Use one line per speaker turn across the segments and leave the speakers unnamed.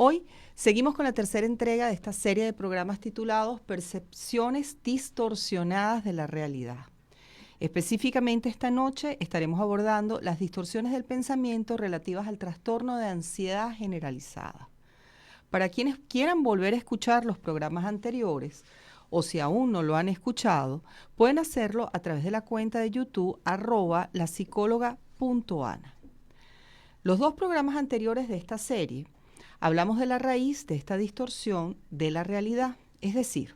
Hoy seguimos con la tercera entrega de esta serie de programas titulados Percepciones distorsionadas de la realidad. Específicamente esta noche estaremos abordando las distorsiones del pensamiento relativas al trastorno de ansiedad generalizada. Para quienes quieran volver a escuchar los programas anteriores, o si aún no lo han escuchado, pueden hacerlo a través de la cuenta de YouTube @lapsicóloga.ana. Los dos programas anteriores de esta serie hablamos de la raíz de esta distorsión de la realidad, es decir,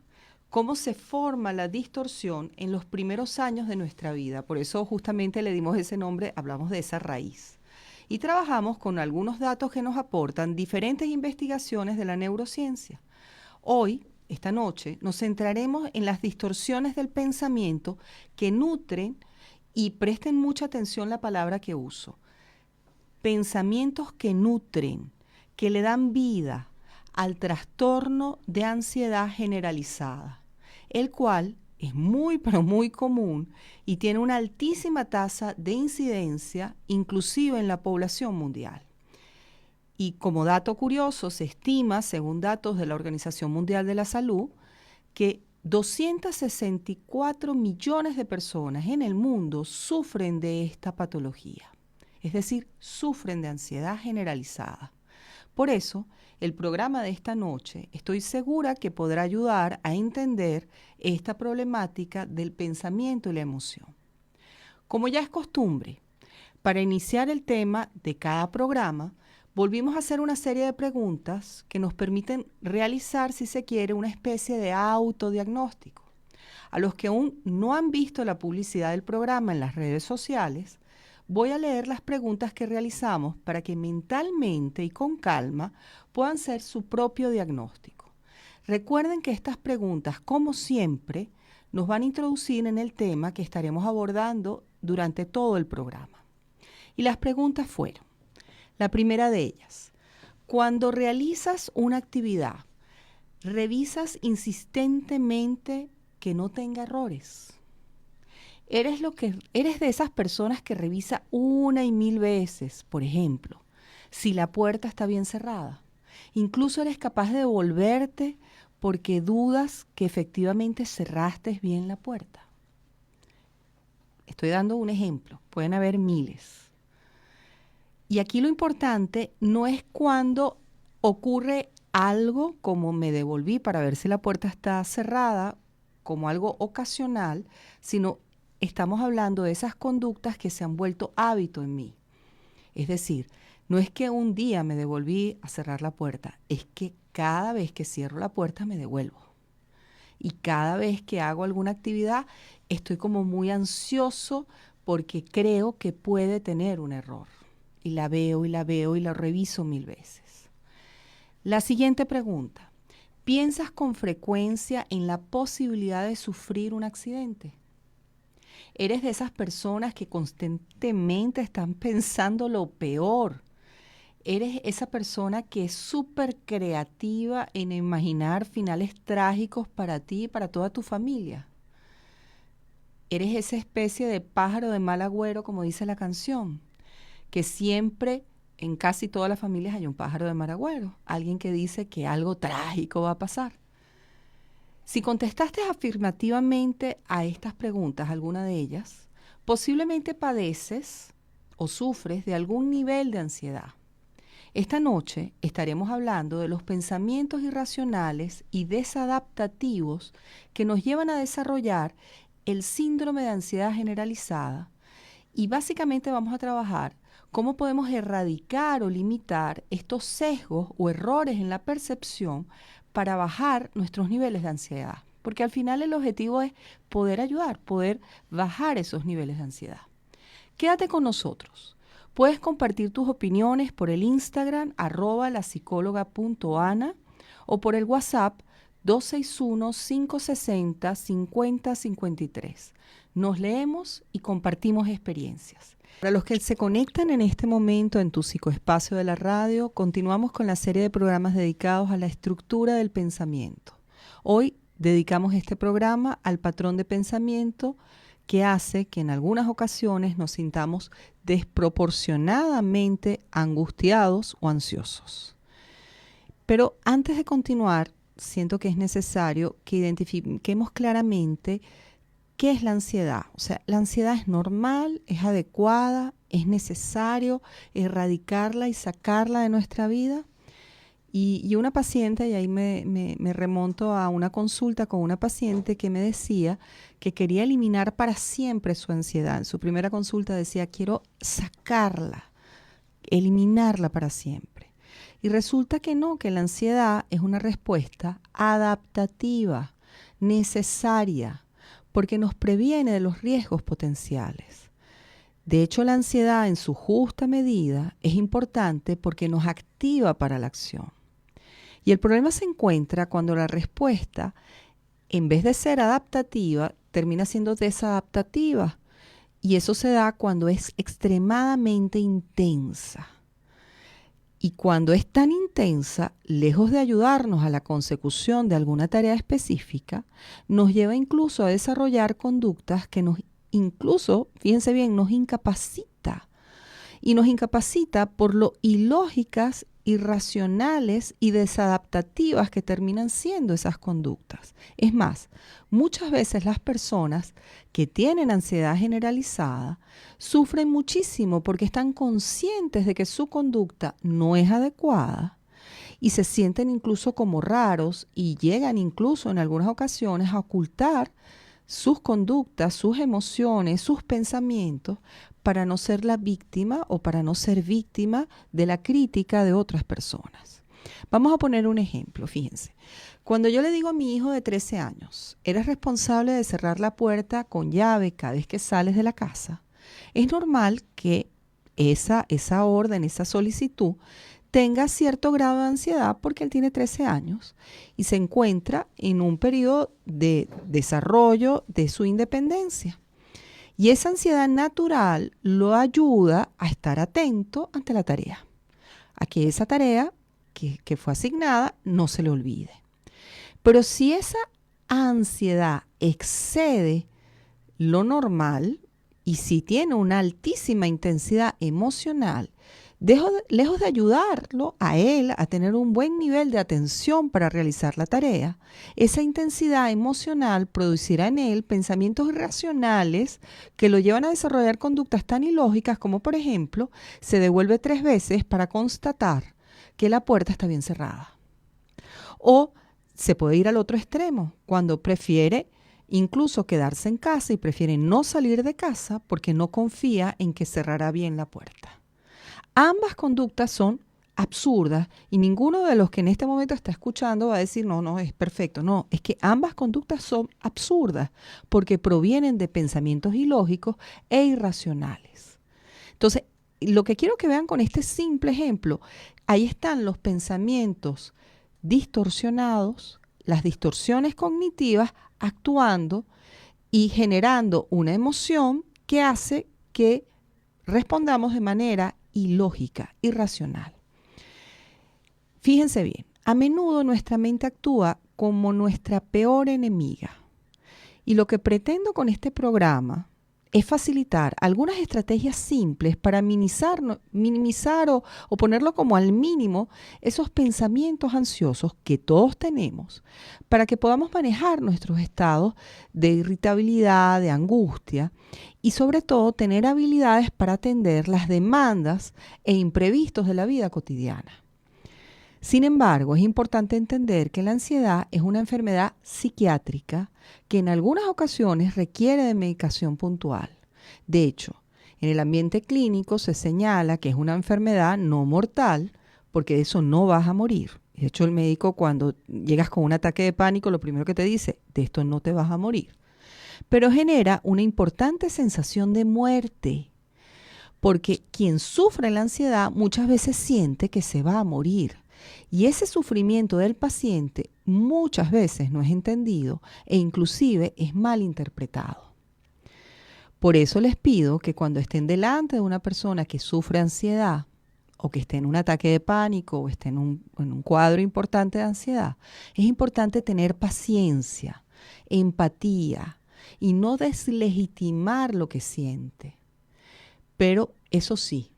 cómo se forma la distorsión en los primeros años de nuestra vida. Por eso justamente le dimos ese nombre, hablamos de esa raíz. Y trabajamos con algunos datos que nos aportan diferentes investigaciones de la neurociencia. Hoy, esta noche, nos centraremos en las distorsiones del pensamiento que nutren, y presten mucha atención la palabra que uso, pensamientos que nutren, que le dan vida al trastorno de ansiedad generalizada, el cual es muy, pero muy común y tiene una altísima tasa de incidencia, inclusive en la población mundial. Y como dato curioso, se estima, según datos de la Organización Mundial de la Salud, que 264 millones de personas en el mundo sufren de esta patología, es decir, sufren de ansiedad generalizada. Por eso, el programa de esta noche estoy segura que podrá ayudar a entender esta problemática del pensamiento y la emoción. Como ya es costumbre, para iniciar el tema de cada programa, volvimos a hacer una serie de preguntas que nos permiten realizar, si se quiere, una especie de autodiagnóstico. A los que aún no han visto la publicidad del programa en las redes sociales, voy a leer las preguntas que realizamos para que mentalmente y con calma puedan hacer su propio diagnóstico. Recuerden que estas preguntas, como siempre, nos van a introducir en el tema que estaremos abordando durante todo el programa. Y las preguntas fueron: la primera de ellas, cuando realizas una actividad, ¿revisas insistentemente que no tenga errores? ¿Eres de esas personas que revisa una y mil veces, por ejemplo, si la puerta está bien cerrada? Incluso eres capaz de devolverte porque dudas que efectivamente cerraste bien la puerta. Estoy dando un ejemplo, pueden haber miles. Y aquí lo importante no es cuando ocurre algo como me devolví para ver si la puerta está cerrada, como algo ocasional, sino estamos hablando de esas conductas que se han vuelto hábito en mí. Es decir, no es que un día me devolví a cerrar la puerta, es que cada vez que cierro la puerta me devuelvo. Y cada vez que hago alguna actividad estoy como muy ansioso porque creo que puede tener un error. Y la veo y la veo y la reviso mil veces. La siguiente pregunta: ¿piensas con frecuencia en la posibilidad de sufrir un accidente? ¿Eres de esas personas que constantemente están pensando lo peor? ¿Eres esa persona que es súper creativa en imaginar finales trágicos para ti y para toda tu familia? ¿Eres esa especie de pájaro de mal agüero, como dice la canción? Que siempre en casi todas las familias hay un pájaro de mal agüero, alguien que dice que algo trágico va a pasar. Si contestaste afirmativamente a estas preguntas, alguna de ellas, posiblemente padeces o sufres de algún nivel de ansiedad. Esta noche estaremos hablando de los pensamientos irracionales y desadaptativos que nos llevan a desarrollar el síndrome de ansiedad generalizada, y básicamente vamos a trabajar cómo podemos erradicar o limitar estos sesgos o errores en la percepción para bajar nuestros niveles de ansiedad. Porque al final el objetivo es poder ayudar, poder bajar esos niveles de ansiedad. Quédate con nosotros. Puedes compartir tus opiniones por el Instagram @lapsicóloga.ana o por el WhatsApp 261-560-5053. Nos leemos y compartimos experiencias. Para los que se conectan en este momento en tu psicoespacio de la radio, continuamos con la serie de programas dedicados a la estructura del pensamiento. Hoy dedicamos este programa al patrón de pensamiento que hace que en algunas ocasiones nos sintamos desproporcionadamente angustiados o ansiosos. Pero antes de continuar, siento que es necesario que identifiquemos claramente qué es la ansiedad. O sea, la ansiedad es normal, es adecuada, es necesario erradicarla y sacarla de nuestra vida. Y una paciente, y ahí me remonto a una consulta con una paciente que me decía que quería eliminar para siempre su ansiedad. En su primera consulta decía, quiero sacarla, eliminarla para siempre. Y resulta que no, que la ansiedad es una respuesta adaptativa, necesaria, porque nos previene de los riesgos potenciales. De hecho, la ansiedad en su justa medida es importante porque nos activa para la acción. Y el problema se encuentra cuando la respuesta, en vez de ser adaptativa, termina siendo desadaptativa. Y eso se da cuando es extremadamente intensa. Y cuando es tan intensa, lejos de ayudarnos a la consecución de alguna tarea específica, nos lleva incluso a desarrollar conductas que incluso, fíjense bien, nos incapacita. Y nos incapacita por lo ilógicas, irracionales y desadaptativas que terminan siendo esas conductas. Es más, muchas veces las personas que tienen ansiedad generalizada sufren muchísimo porque están conscientes de que su conducta no es adecuada y se sienten incluso como raros y llegan incluso en algunas ocasiones a ocultar sus conductas, sus emociones, sus pensamientos, para no ser la víctima o para no ser víctima de la crítica de otras personas. Vamos a poner un ejemplo, fíjense. Cuando yo le digo a mi hijo de 13 años, eres responsable de cerrar la puerta con llave cada vez que sales de la casa, es normal que esa orden, esa solicitud, tenga cierto grado de ansiedad porque él tiene 13 años y se encuentra en un periodo de desarrollo de su independencia. Y esa ansiedad natural lo ayuda a estar atento ante la tarea, a que esa tarea que fue asignada no se le olvide. Pero si esa ansiedad excede lo normal y si tiene una altísima intensidad emocional, lejos de ayudarlo a él a tener un buen nivel de atención para realizar la tarea, esa intensidad emocional producirá en él pensamientos irracionales que lo llevan a desarrollar conductas tan ilógicas como, por ejemplo, se devuelve 3 veces para constatar que la puerta está bien cerrada. O se puede ir al otro extremo, cuando prefiere incluso quedarse en casa y prefiere no salir de casa porque no confía en que cerrará bien la puerta. Ambas conductas son absurdas y ninguno de los que en este momento está escuchando va a decir, no, es perfecto. No, es que ambas conductas son absurdas porque provienen de pensamientos ilógicos e irracionales. Entonces, lo que quiero que vean con este simple ejemplo, ahí están los pensamientos distorsionados, las distorsiones cognitivas actuando y generando una emoción que hace que respondamos de manera ilógica, irracional. Fíjense bien, a menudo nuestra mente actúa como nuestra peor enemiga. Y lo que pretendo con este programa es facilitar algunas estrategias simples para minimizar o ponerlo como al mínimo esos pensamientos ansiosos que todos tenemos para que podamos manejar nuestros estados de irritabilidad, de angustia y sobre todo tener habilidades para atender las demandas e imprevistos de la vida cotidiana. Sin embargo, es importante entender que la ansiedad es una enfermedad psiquiátrica que en algunas ocasiones requiere de medicación puntual. De hecho, en el ambiente clínico se señala que es una enfermedad no mortal, porque de eso no vas a morir. De hecho, el médico cuando llegas con un ataque de pánico, lo primero que te dice, de esto no te vas a morir. Pero genera una importante sensación de muerte, porque quien sufre la ansiedad muchas veces siente que se va a morir. Y ese sufrimiento del paciente muchas veces no es entendido e inclusive es mal interpretado. Por eso les pido que cuando estén delante de una persona que sufre ansiedad o que esté en un ataque de pánico o esté en un cuadro importante de ansiedad, es importante tener paciencia, empatía y no deslegitimar lo que siente. Pero eso sí,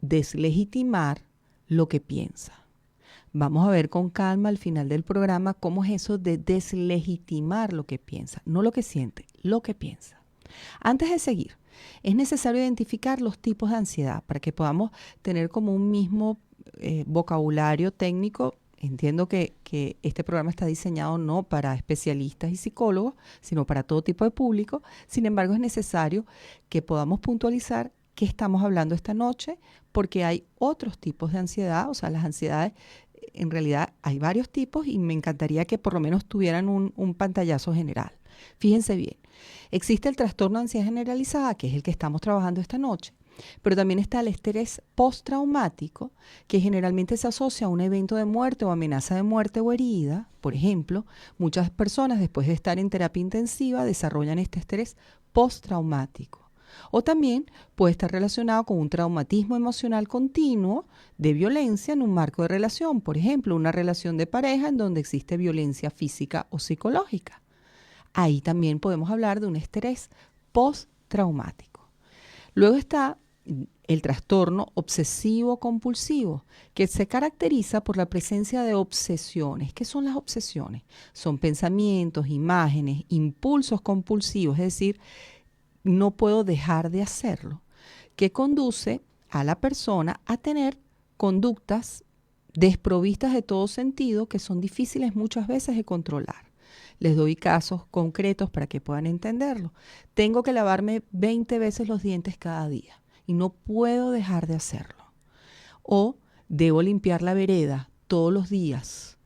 deslegitimar lo que piensa. Vamos a ver con calma al final del programa cómo es eso de deslegitimar lo que piensa, no lo que siente, lo que piensa. Antes de seguir, es necesario identificar los tipos de ansiedad para que podamos tener como un mismo vocabulario técnico. Entiendo que este programa está diseñado no para especialistas y psicólogos, sino para todo tipo de público. Sin embargo, es necesario que podamos puntualizar qué estamos hablando esta noche, porque hay otros tipos de ansiedad. O sea, las ansiedades, en realidad hay varios tipos y me encantaría que por lo menos tuvieran un pantallazo general. Fíjense bien, existe el trastorno de ansiedad generalizada, que es el que estamos trabajando esta noche, pero también está el estrés postraumático, que generalmente se asocia a un evento de muerte o amenaza de muerte o herida. Por ejemplo, muchas personas después de estar en terapia intensiva desarrollan este estrés postraumático. O también puede estar relacionado con un traumatismo emocional continuo de violencia en un marco de relación. Por ejemplo, una relación de pareja en donde existe violencia física o psicológica. Ahí también podemos hablar de un estrés postraumático. Luego está el trastorno obsesivo-compulsivo, que se caracteriza por la presencia de obsesiones. ¿Qué son las obsesiones? Son pensamientos, imágenes, impulsos compulsivos, es decir, no puedo dejar de hacerlo, que conduce a la persona a tener conductas desprovistas de todo sentido que son difíciles muchas veces de controlar. Les doy casos concretos para que puedan entenderlo. Tengo que lavarme 20 veces los dientes cada día y no puedo dejar de hacerlo. O debo limpiar la vereda todos los días.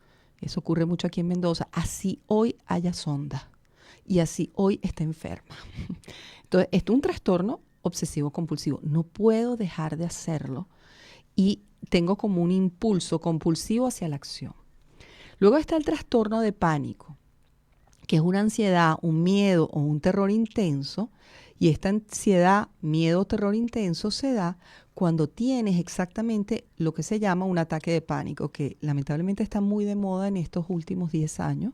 Eso ocurre mucho aquí en Mendoza. Así hoy haya sonda y así hoy está enferma. Entonces, esto es un trastorno obsesivo-compulsivo. No puedo dejar de hacerlo y tengo como un impulso compulsivo hacia la acción. Luego está el trastorno de pánico, que es una ansiedad, un miedo o un terror intenso. Y esta ansiedad, miedo o terror intenso se da cuando tienes exactamente lo que se llama un ataque de pánico, que lamentablemente está muy de moda en estos últimos 10 años.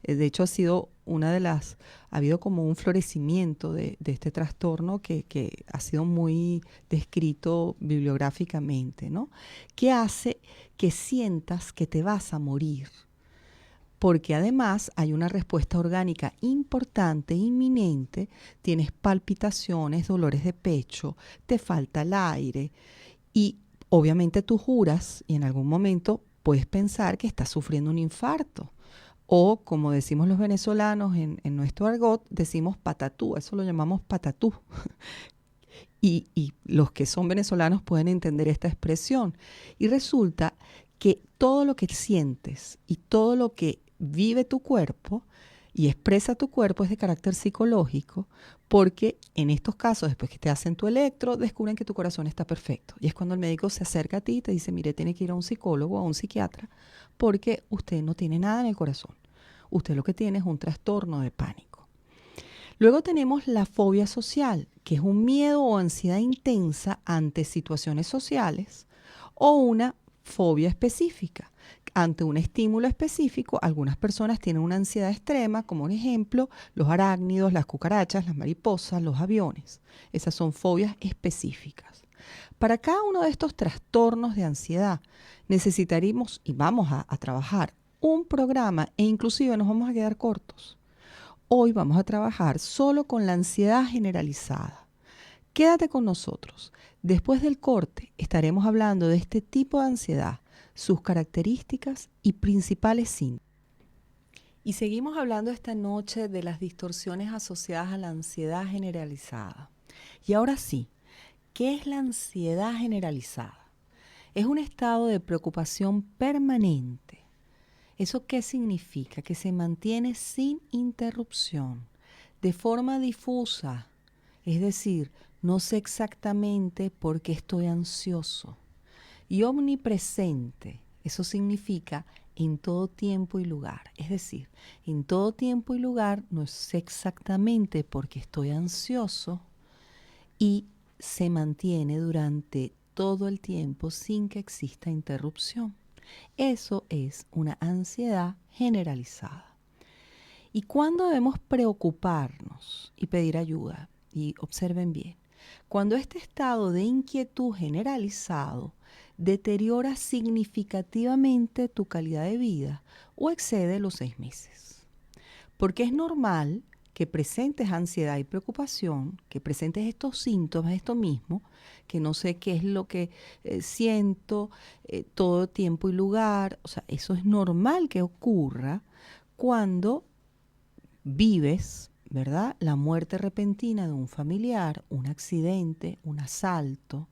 De hecho, ha habido como un florecimiento de este trastorno que ha sido muy descrito bibliográficamente, ¿no? Que hace que sientas que te vas a morir, porque además hay una respuesta orgánica importante, inminente, tienes palpitaciones, dolores de pecho, te falta el aire y obviamente tú juras y en algún momento puedes pensar que estás sufriendo un infarto. O, como decimos los venezolanos en nuestro argot, decimos patatú, eso lo llamamos patatú. Y los que son venezolanos pueden entender esta expresión. Y resulta que todo lo que sientes y todo lo que vive tu cuerpo y expresa tu cuerpo es de carácter psicológico, porque en estos casos, después que te hacen tu electro, descubren que tu corazón está perfecto. Y es cuando el médico se acerca a ti y te dice, mire, tiene que ir a un psicólogo o a un psiquiatra, porque usted no tiene nada en el corazón. Usted lo que tiene es un trastorno de pánico. Luego tenemos la fobia social, que es un miedo o ansiedad intensa ante situaciones sociales, o una fobia específica. Ante un estímulo específico, algunas personas tienen una ansiedad extrema, como por ejemplo los arácnidos, las cucarachas, las mariposas, los aviones. Esas son fobias específicas. Para cada uno de estos trastornos de ansiedad necesitaremos, y vamos a trabajar, un programa e inclusive nos vamos a quedar cortos. Hoy vamos a trabajar solo con la ansiedad generalizada. Quédate con nosotros. Después del corte estaremos hablando de este tipo de ansiedad, sus características y principales síntomas. Y seguimos hablando esta noche de las distorsiones asociadas a la ansiedad generalizada. Y ahora sí, ¿qué es la ansiedad generalizada? Es un estado de preocupación permanente. ¿Eso qué significa? Que se mantiene sin interrupción, de forma difusa. Es decir, no sé exactamente por qué estoy ansioso. Y omnipresente, eso significa en todo tiempo y lugar. Es decir, en todo tiempo y lugar no sé exactamente por qué estoy ansioso y se mantiene durante todo el tiempo sin que exista interrupción. Eso es una ansiedad generalizada. ¿Y cuándo debemos preocuparnos y pedir ayuda? Y observen bien, cuando este estado de inquietud generalizado deteriora significativamente tu calidad de vida o excede los 6 meses. Porque es normal que presentes ansiedad y preocupación, que presentes estos síntomas, esto mismo, que no sé qué es lo que siento, todo tiempo y lugar. O sea, eso es normal que ocurra cuando vives, ¿verdad?, la muerte repentina de un familiar, un accidente, un asalto,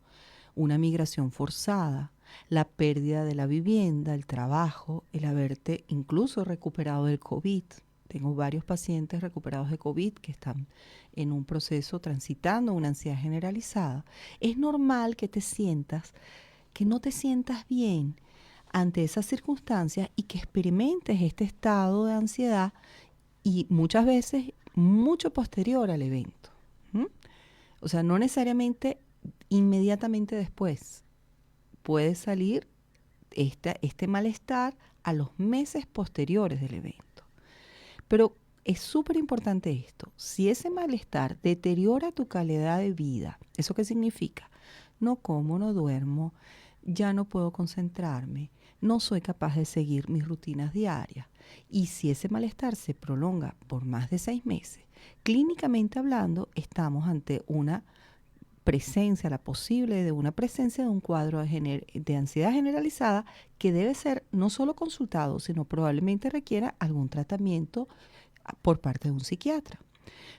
una migración forzada, la pérdida de la vivienda, el trabajo, el haberte incluso recuperado del COVID. Tengo varios pacientes recuperados de COVID que están en un proceso transitando una ansiedad generalizada. Es normal que no te sientas bien ante esas circunstancias y que experimentes este estado de ansiedad y muchas veces mucho posterior al evento. O sea, no necesariamente inmediatamente después. Puede salir este malestar a los meses posteriores del evento. Pero es súper importante esto. Si ese malestar deteriora tu calidad de vida, ¿eso qué significa? No como, no duermo, ya no puedo concentrarme, no soy capaz de seguir mis rutinas diarias. Y si ese malestar se prolonga por más de 6 meses, clínicamente hablando, estamos ante una presencia, la posible de una presencia de un cuadro de ansiedad generalizada que debe ser no solo consultado, sino probablemente requiera algún tratamiento por parte de un psiquiatra.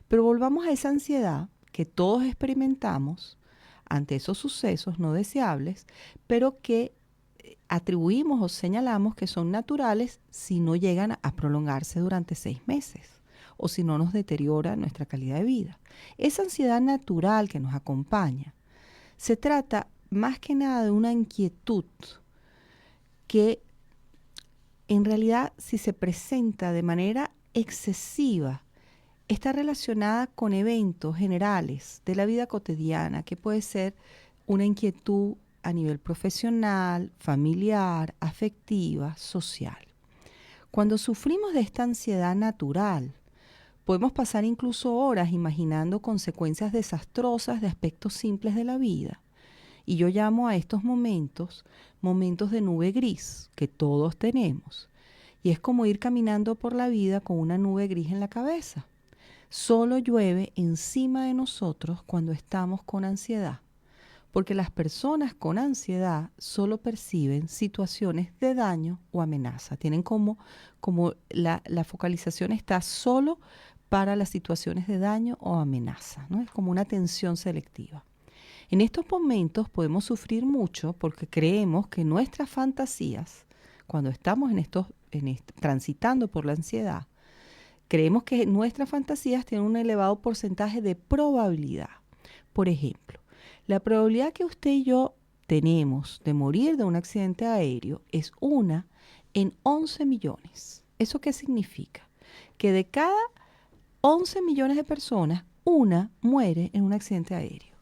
Pero volvamos a esa ansiedad que todos experimentamos ante esos sucesos no deseables, pero que atribuimos o señalamos que son naturales si no llegan a prolongarse durante 6 meses o si no nos deteriora nuestra calidad de vida. Esa ansiedad natural que nos acompaña se trata más que nada de una inquietud que en realidad, si se presenta de manera excesiva, está relacionada con eventos generales de la vida cotidiana, que puede ser una inquietud a nivel profesional, familiar, afectiva, social. Cuando sufrimos de esta ansiedad natural, podemos pasar incluso horas imaginando consecuencias desastrosas de aspectos simples de la vida. Y yo llamo a estos momentos de nube gris, que todos tenemos. Y es como ir caminando por la vida con una nube gris en la cabeza. Solo llueve encima de nosotros cuando estamos con ansiedad, porque las personas con ansiedad solo perciben situaciones de daño o amenaza. Tienen como la focalización está solo para las situaciones de daño o amenaza, ¿no? Es como una atención selectiva. En estos momentos podemos sufrir mucho porque creemos que nuestras fantasías, cuando estamos transitando por la ansiedad, creemos que nuestras fantasías tienen un elevado porcentaje de probabilidad. Por ejemplo, la probabilidad que usted y yo tenemos de morir de un accidente aéreo es 1 en 11 millones. ¿Eso qué significa? Que de cada 11 millones de personas, una muere en un accidente aéreo.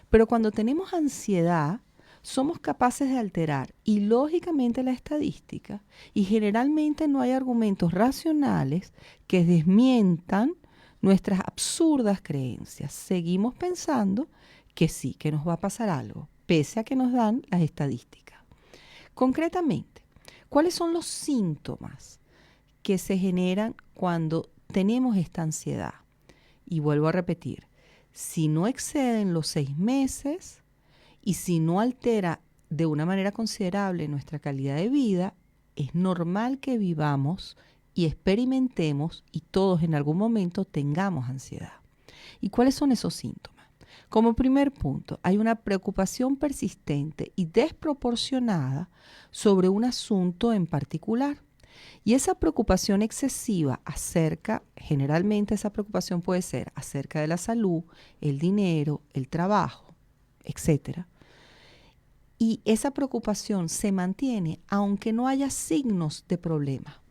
Pero cuando tenemos ansiedad, somos capaces de alterar ilógicamente la estadística y generalmente no hay argumentos racionales que desmientan nuestras absurdas creencias. Seguimos pensando que sí, que nos va a pasar algo, pese a que nos dan las estadísticas. Concretamente, ¿cuáles son los síntomas que se generan cuando tenemos esta ansiedad? Y vuelvo a repetir, si no exceden los 6 meses y si no altera de una manera considerable nuestra calidad de vida, es normal que vivamos y experimentemos y todos en algún momento tengamos ansiedad. ¿Y cuáles son esos síntomas? Como primer punto, hay una preocupación persistente y desproporcionada sobre un asunto en particular. Y esa preocupación excesiva generalmente esa preocupación puede ser acerca de la salud, el dinero, el trabajo, etc. Y esa preocupación se mantiene aunque no haya signos de problema.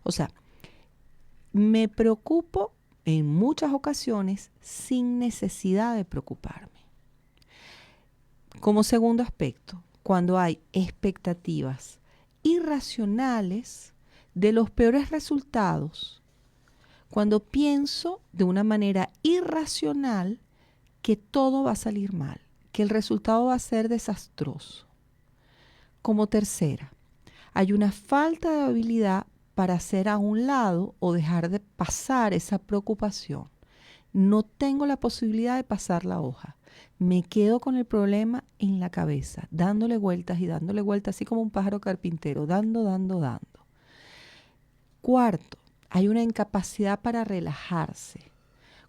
O sea, me preocupo en muchas ocasiones sin necesidad de preocuparme. Como segundo aspecto, cuando hay expectativas irracionales de los peores resultados, cuando pienso de una manera irracional que todo va a salir mal, que el resultado va a ser desastroso. Como tercera, hay una falta de habilidad para hacer a un lado o dejar de pasar esa preocupación. No tengo la posibilidad de pasar la hoja. Me quedo con el problema en la cabeza, dándole vueltas y dándole vueltas, así como un pájaro carpintero, dando. Cuarto, hay una incapacidad para relajarse.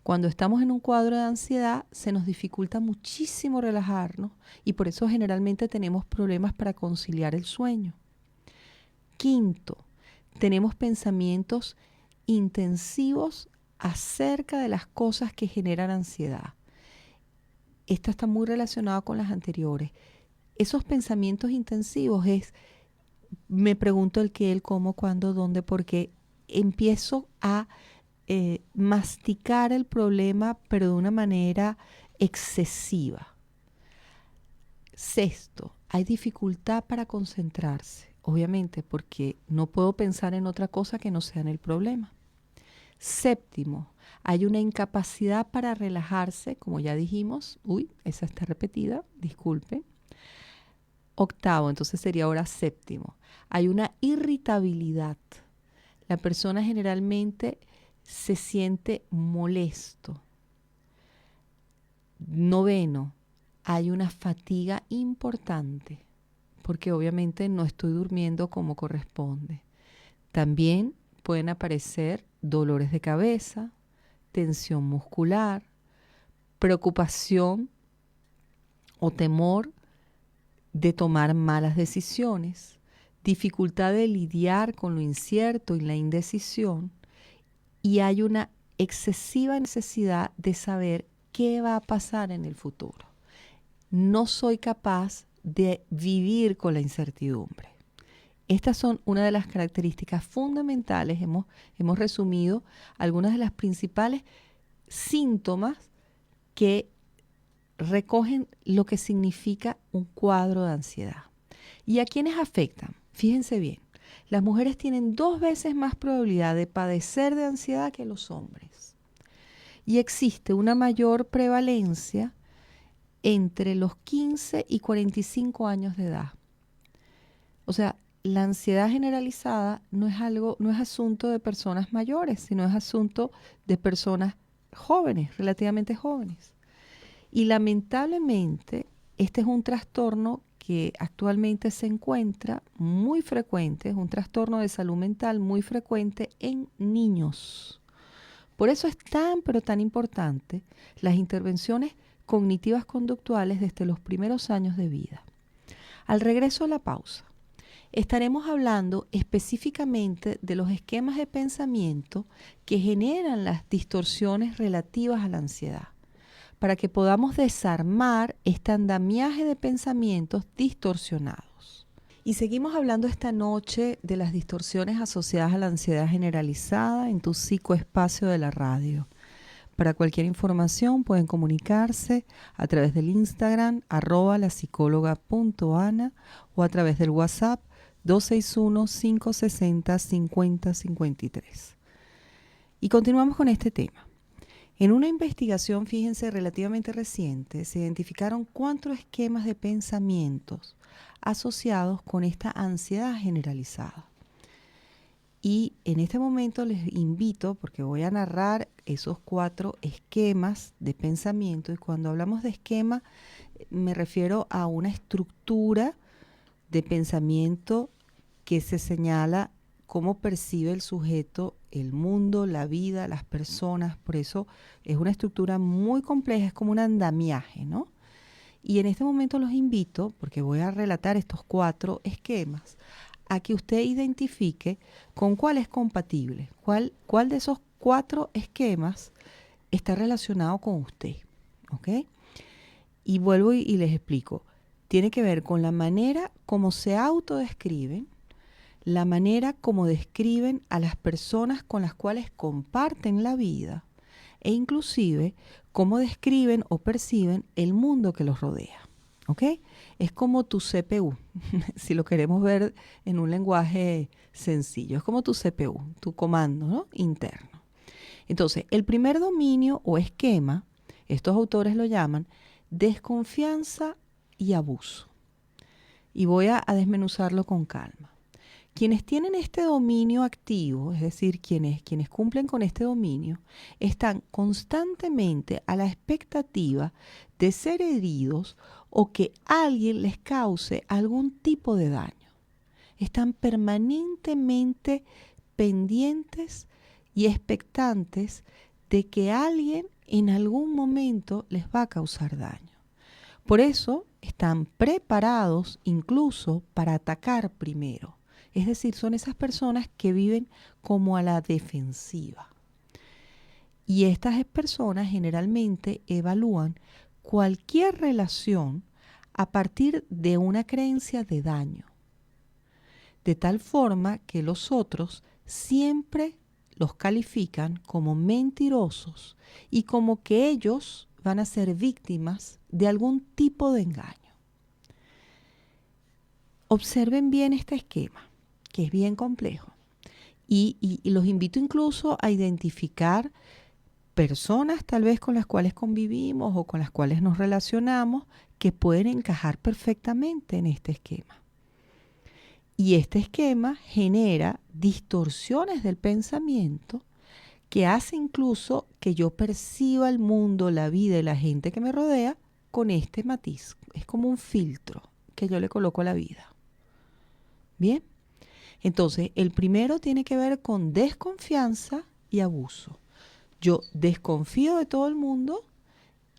Cuando estamos en un cuadro de ansiedad, se nos dificulta muchísimo relajarnos y por eso generalmente tenemos problemas para conciliar el sueño. Quinto, tenemos pensamientos intensivos acerca de las cosas que generan ansiedad. Esto está muy relacionado con las anteriores. Esos pensamientos intensivos me pregunto el qué, el cómo, cuándo, dónde, porque empiezo a masticar el problema, pero de una manera excesiva. Sexto, hay dificultad para concentrarse, obviamente, porque no puedo pensar en otra cosa que no sea en el problema. Séptimo, hay una incapacidad para relajarse, como ya dijimos. Esa está repetida, disculpe. Octavo, entonces sería ahora séptimo. Hay una irritabilidad. La persona generalmente se siente molesto. Noveno, hay una fatiga importante, porque obviamente no estoy durmiendo como corresponde. También pueden aparecer dolores de cabeza, tensión muscular, preocupación o temor de tomar malas decisiones, dificultad de lidiar con lo incierto y la indecisión, y hay una excesiva necesidad de saber qué va a pasar en el futuro. No soy capaz de vivir con la incertidumbre. Estas son una de las características fundamentales. Hemos resumido algunas de las principales síntomas que recogen lo que significa un cuadro de ansiedad. ¿Y a quiénes afectan? Fíjense bien, las mujeres tienen 2 veces más probabilidad de padecer de ansiedad que los hombres. Y existe una mayor prevalencia entre los 15 y 45 años de edad. O sea, la ansiedad generalizada no es asunto de personas mayores, sino es asunto de personas jóvenes, relativamente jóvenes. Y lamentablemente, este es un trastorno que actualmente se encuentra muy frecuente, es un trastorno de salud mental muy frecuente en niños. Por eso es pero tan importante las intervenciones cognitivas conductuales desde los primeros años de vida. Al regreso a la pausa, estaremos hablando específicamente de los esquemas de pensamiento que generan las distorsiones relativas a la ansiedad, para que podamos desarmar este andamiaje de pensamientos distorsionados. Y seguimos hablando esta noche de las distorsiones asociadas a la ansiedad generalizada en tu psicoespacio de la radio. Para cualquier información pueden comunicarse a través del Instagram @lasicóloga.ana o a través del WhatsApp 261-560-5053. Y continuamos con este tema. En una investigación, fíjense, relativamente reciente, se identificaron 4 esquemas de pensamientos asociados con esta ansiedad generalizada. Y en este momento les invito, porque voy a narrar esos 4 esquemas de pensamiento, y cuando hablamos de esquema me refiero a una estructura de pensamiento que se señala cómo percibe el sujeto el mundo, la vida, las personas. Por eso es una estructura muy compleja, es como un andamiaje, ¿no? Y en este momento los invito, porque voy a relatar estos 4 esquemas, a que usted identifique con cuál es compatible, cuál de esos 4 esquemas está relacionado con usted, ¿ok? Y vuelvo y les explico. Tiene que ver con la manera como se autodescriben, la manera como describen a las personas con las cuales comparten la vida e inclusive cómo describen o perciben el mundo que los rodea. ¿Ok? Es como tu CPU, si lo queremos ver en un lenguaje sencillo. Es como tu CPU, tu comando, ¿no?, interno. Entonces, el primer dominio o esquema, estos autores lo llaman desconfianza y abuso. y voy a desmenuzarlo con calma. Quienes tienen este dominio activo, es decir, quienes cumplen con este dominio, están constantemente a la expectativa de ser heridos o que alguien les cause algún tipo de daño. Están permanentemente pendientes y expectantes de que alguien en algún momento les va a causar daño. Por eso están preparados incluso para atacar primero. Es decir, son esas personas que viven como a la defensiva. Y estas personas generalmente evalúan cualquier relación a partir de una creencia de daño. De tal forma que los otros siempre los califican como mentirosos y como que ellos van a ser víctimas de algún tipo de engaño. Observen bien este esquema, que es bien complejo. Y los invito incluso a identificar personas tal vez con las cuales convivimos o con las cuales nos relacionamos que pueden encajar perfectamente en este esquema. Y este esquema genera distorsiones del pensamiento que hace incluso que yo perciba el mundo, la vida y la gente que me rodea con este matiz. Es como un filtro que yo le coloco a la vida. Bien, entonces el primero tiene que ver con desconfianza y abuso. Yo desconfío de todo el mundo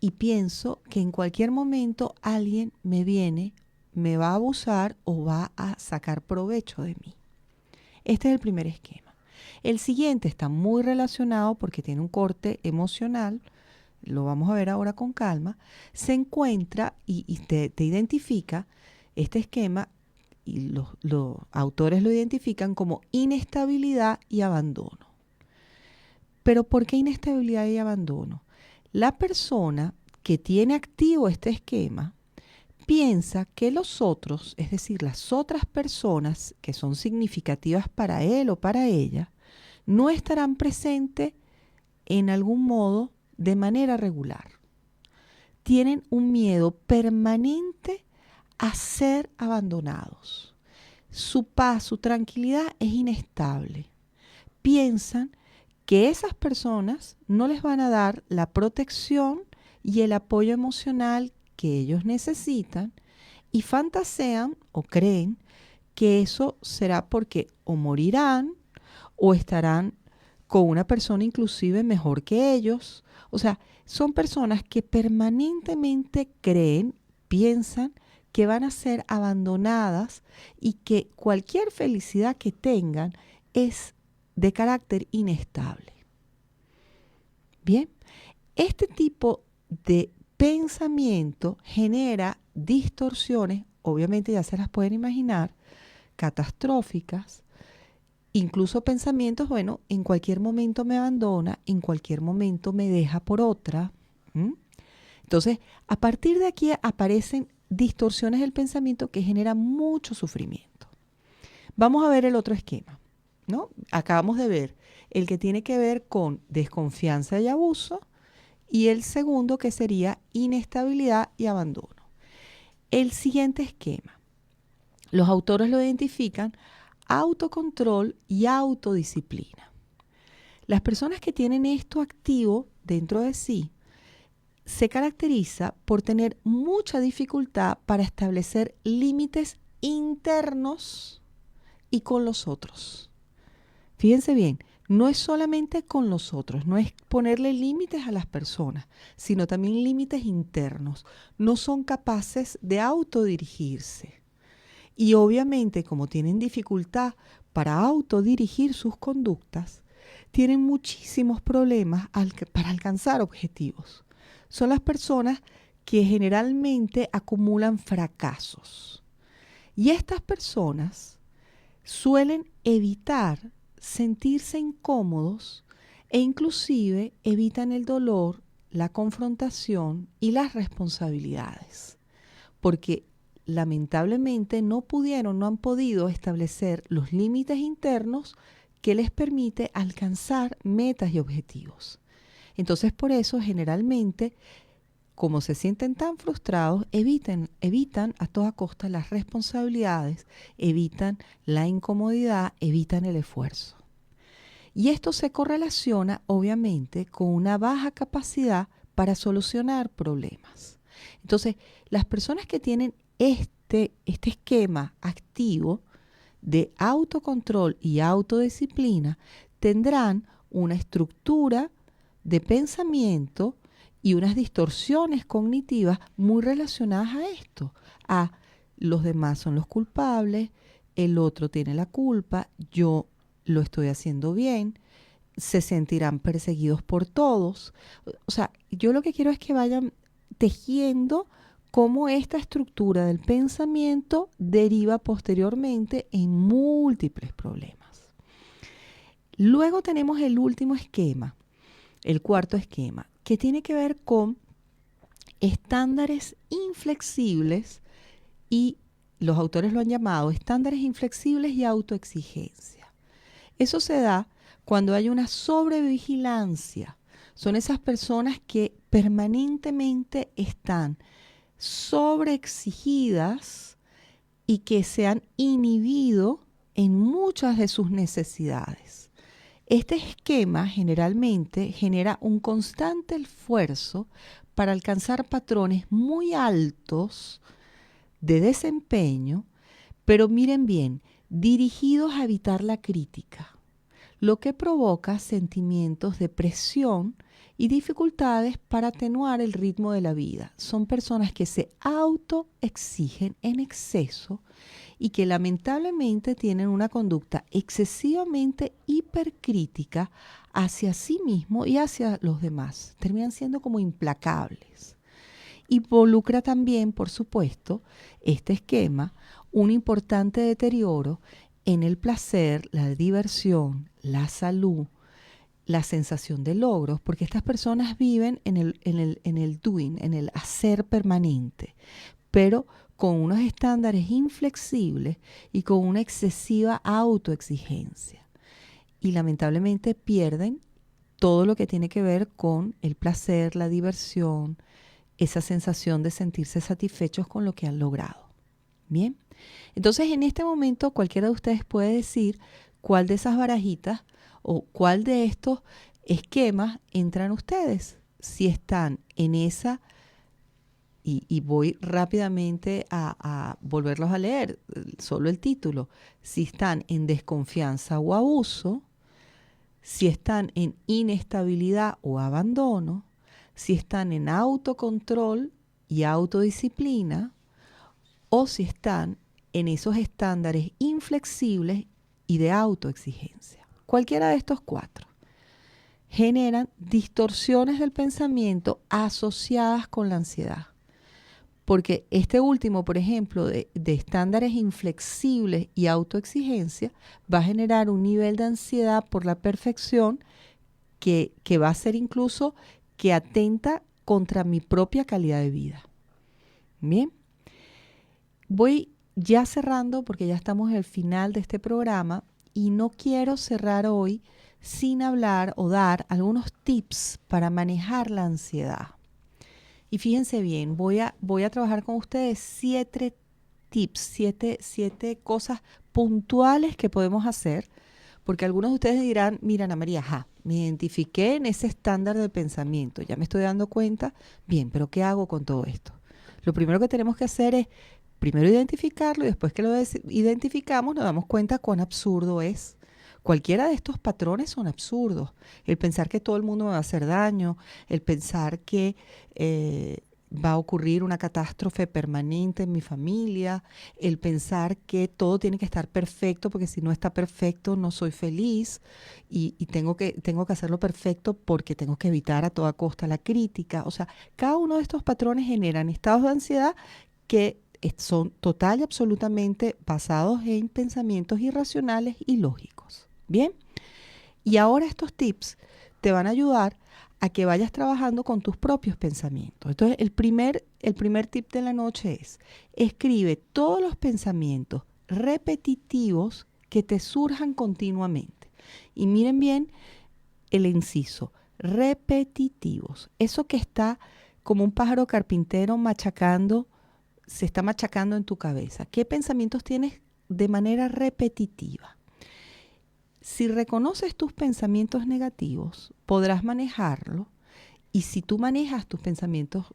y pienso que en cualquier momento alguien me va a abusar o va a sacar provecho de mí. Este es el primer esquema. El siguiente está muy relacionado porque tiene un corte emocional, lo vamos a ver ahora con calma. Se encuentra y te identifica este esquema, y los autores lo identifican como inestabilidad y abandono. ¿Pero por qué inestabilidad y abandono? La persona que tiene activo este esquema piensa que los otros, es decir, las otras personas que son significativas para él o para ella, no estarán presentes en algún modo de manera regular. Tienen un miedo permanente a ser abandonados. Su paz, su tranquilidad es inestable. Piensan que esas personas no les van a dar la protección y el apoyo emocional que ellos necesitan y fantasean o creen que eso será porque o morirán o estarán con una persona inclusive mejor que ellos. O sea, son personas que permanentemente creen, piensan que van a ser abandonadas y que cualquier felicidad que tengan es de carácter inestable. Bien, este tipo de pensamiento genera distorsiones, obviamente ya se las pueden imaginar, catastróficas, incluso pensamientos, bueno, en cualquier momento me abandona, en cualquier momento me deja por otra. Entonces, a partir de aquí aparecen distorsiones del pensamiento que generan mucho sufrimiento. Vamos a ver el otro esquema, ¿no? Acabamos de ver el que tiene que ver con desconfianza y abuso, y el segundo que sería inestabilidad y abandono. El siguiente esquema, los autores lo identifican autocontrol y autodisciplina. Las personas que tienen esto activo dentro de sí se caracteriza por tener mucha dificultad para establecer límites internos y con los otros. Fíjense bien, no es solamente con los otros, no es ponerle límites a las personas, sino también límites internos. No son capaces de autodirigirse. Y obviamente, como tienen dificultad para autodirigir sus conductas, tienen muchísimos problemas para alcanzar objetivos. Son las personas que generalmente acumulan fracasos. Y estas personas suelen evitar sentirse incómodos e inclusive evitan el dolor, la confrontación y las responsabilidades, porque lamentablemente no han podido establecer los límites internos que les permite alcanzar metas y objetivos. Entonces, por eso generalmente como se sienten tan frustrados, evitan a toda costa las responsabilidades, evitan la incomodidad, evitan el esfuerzo. Y esto se correlaciona, obviamente, con una baja capacidad para solucionar problemas. Entonces, las personas que tienen este esquema activo de autocontrol y autodisciplina tendrán una estructura de pensamiento y unas distorsiones cognitivas muy relacionadas a esto. A los demás son los culpables, el otro tiene la culpa, yo lo estoy haciendo bien, se sentirán perseguidos por todos. O sea, yo lo que quiero es que vayan tejiendo cómo esta estructura del pensamiento deriva posteriormente en múltiples problemas. Luego tenemos el último esquema, el cuarto esquema, que tiene que ver con estándares inflexibles y los autores lo han llamado estándares inflexibles y autoexigencia. Eso se da cuando hay una sobrevigilancia. Son esas personas que permanentemente están sobreexigidas y que se han inhibido en muchas de sus necesidades. Este esquema generalmente genera un constante esfuerzo para alcanzar patrones muy altos de desempeño, pero miren bien, dirigidos a evitar la crítica, lo que provoca sentimientos de presión y dificultades para atenuar el ritmo de la vida. Son personas que se autoexigen en exceso y que lamentablemente tienen una conducta excesivamente hipercrítica hacia sí mismo y hacia los demás. Terminan siendo como implacables. Involucra también, por supuesto, este esquema, un importante deterioro en el placer, la diversión, la salud, la sensación de logros, porque estas personas viven en el doing, en el hacer permanente, pero con unos estándares inflexibles y con una excesiva autoexigencia. Y lamentablemente pierden todo lo que tiene que ver con el placer, la diversión, esa sensación de sentirse satisfechos con lo que han logrado. Bien, entonces en este momento cualquiera de ustedes puede decir cuál de esas barajitas o cuál de estos esquemas entran ustedes. Si están en esa, y voy rápidamente a volverlos a leer, solo el título. Si están en desconfianza o abuso, si están en inestabilidad o abandono, si están en autocontrol y autodisciplina, o si están en esos estándares inflexibles y de autoexigencia. Cualquiera de estos cuatro generan distorsiones del pensamiento asociadas con la ansiedad. Porque este último, por ejemplo, de estándares inflexibles y autoexigencia, va a generar un nivel de ansiedad por la perfección que va a ser incluso que atenta contra mi propia calidad de vida. Bien, voy ya cerrando porque ya estamos en el final de este programa y no quiero cerrar hoy sin hablar o dar algunos tips para manejar la ansiedad. Y fíjense bien, voy a trabajar con ustedes 7 tips, 7 cosas puntuales que podemos hacer, porque algunos de ustedes dirán, mira Ana María, me identifiqué en ese estándar de pensamiento, ya me estoy dando cuenta, bien, pero ¿qué hago con todo esto? Lo primero que tenemos que hacer es primero identificarlo y después que lo identificamos nos damos cuenta cuán absurdo es. Cualquiera de estos patrones son absurdos. El pensar que todo el mundo me va a hacer daño, el pensar que va a ocurrir una catástrofe permanente en mi familia, el pensar que todo tiene que estar perfecto porque si no está perfecto no soy feliz y tengo que hacerlo perfecto porque tengo que evitar a toda costa la crítica. O sea, cada uno de estos patrones generan estados de ansiedad que son total y absolutamente basados en pensamientos irracionales y lógicos. Bien, y ahora estos tips te van a ayudar a que vayas trabajando con tus propios pensamientos. Entonces, el primer tip de la noche es, escribe todos los pensamientos repetitivos que te surjan continuamente. Y miren bien el inciso, repetitivos. Eso que está como un pájaro carpintero machacando, se está machacando en tu cabeza. ¿Qué pensamientos tienes de manera repetitiva? Si reconoces tus pensamientos negativos, podrás manejarlo. Y si tú manejas tus pensamientos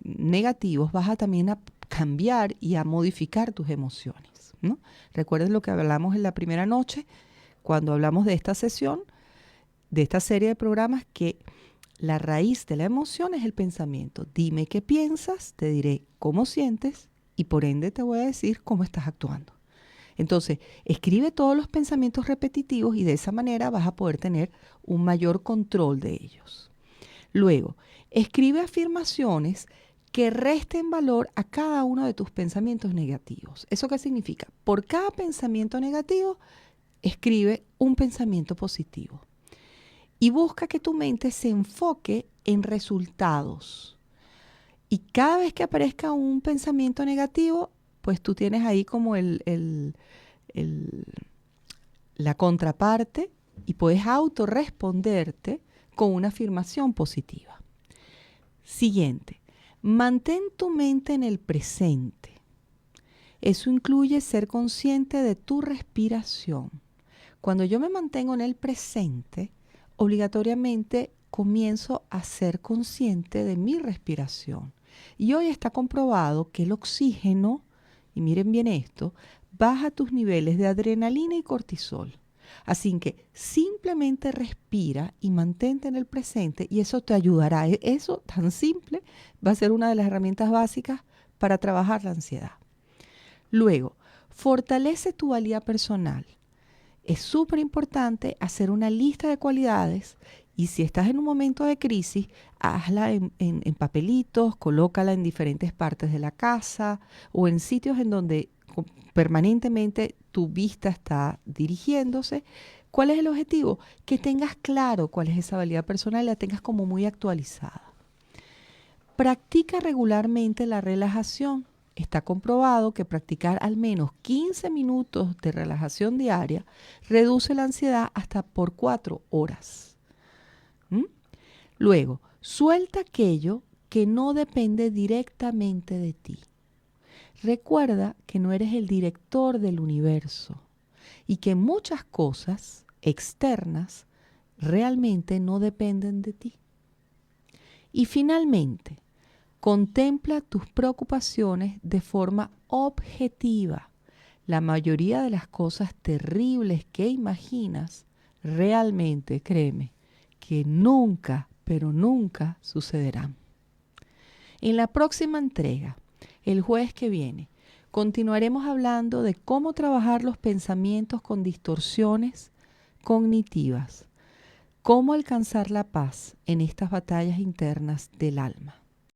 negativos, vas a también a cambiar y a modificar tus emociones, ¿no? Recuerden lo que hablamos en la primera noche, cuando hablamos de esta sesión, de esta serie de programas, que la raíz de la emoción es el pensamiento. Dime qué piensas, te diré cómo sientes y por ende te voy a decir cómo estás actuando. Entonces, escribe todos los pensamientos repetitivos y de esa manera vas a poder tener un mayor control de ellos. Luego, escribe afirmaciones que resten valor a cada uno de tus pensamientos negativos. ¿Eso qué significa? Por cada pensamiento negativo, escribe un pensamiento positivo. Y busca que tu mente se enfoque en resultados. Y cada vez que aparezca un pensamiento negativo, pues tú tienes ahí como la contraparte y puedes autorresponderte con una afirmación positiva. Siguiente, mantén tu mente en el presente. Eso incluye ser consciente de tu respiración. Cuando yo me mantengo en el presente, obligatoriamente comienzo a ser consciente de mi respiración. Y hoy está comprobado que el oxígeno, y miren bien esto, baja tus niveles de adrenalina y cortisol. Así que simplemente respira y mantente en el presente y eso te ayudará. Eso tan simple va a ser una de las herramientas básicas para trabajar la ansiedad. Luego, fortalece tu valía personal. Es súper importante hacer una lista de cualidades y si estás en un momento de crisis, hazla en papelitos, colócala en diferentes partes de la casa o en sitios en donde permanentemente tu vista está dirigiéndose. ¿Cuál es el objetivo? Que tengas claro cuál es esa valía personal y la tengas como muy actualizada. Practica regularmente la relajación. Está comprobado que practicar al menos 15 minutos de relajación diaria reduce la ansiedad hasta por 4 horas. Luego, suelta aquello que no depende directamente de ti. Recuerda que no eres el director del universo y que muchas cosas externas realmente no dependen de ti. Y finalmente, contempla tus preocupaciones de forma objetiva. La mayoría de las cosas terribles que imaginas, realmente, créeme, que nunca, pero nunca sucederán. En la próxima entrega, el jueves que viene, continuaremos hablando de cómo trabajar los pensamientos con distorsiones cognitivas, cómo alcanzar la paz en estas batallas internas del alma.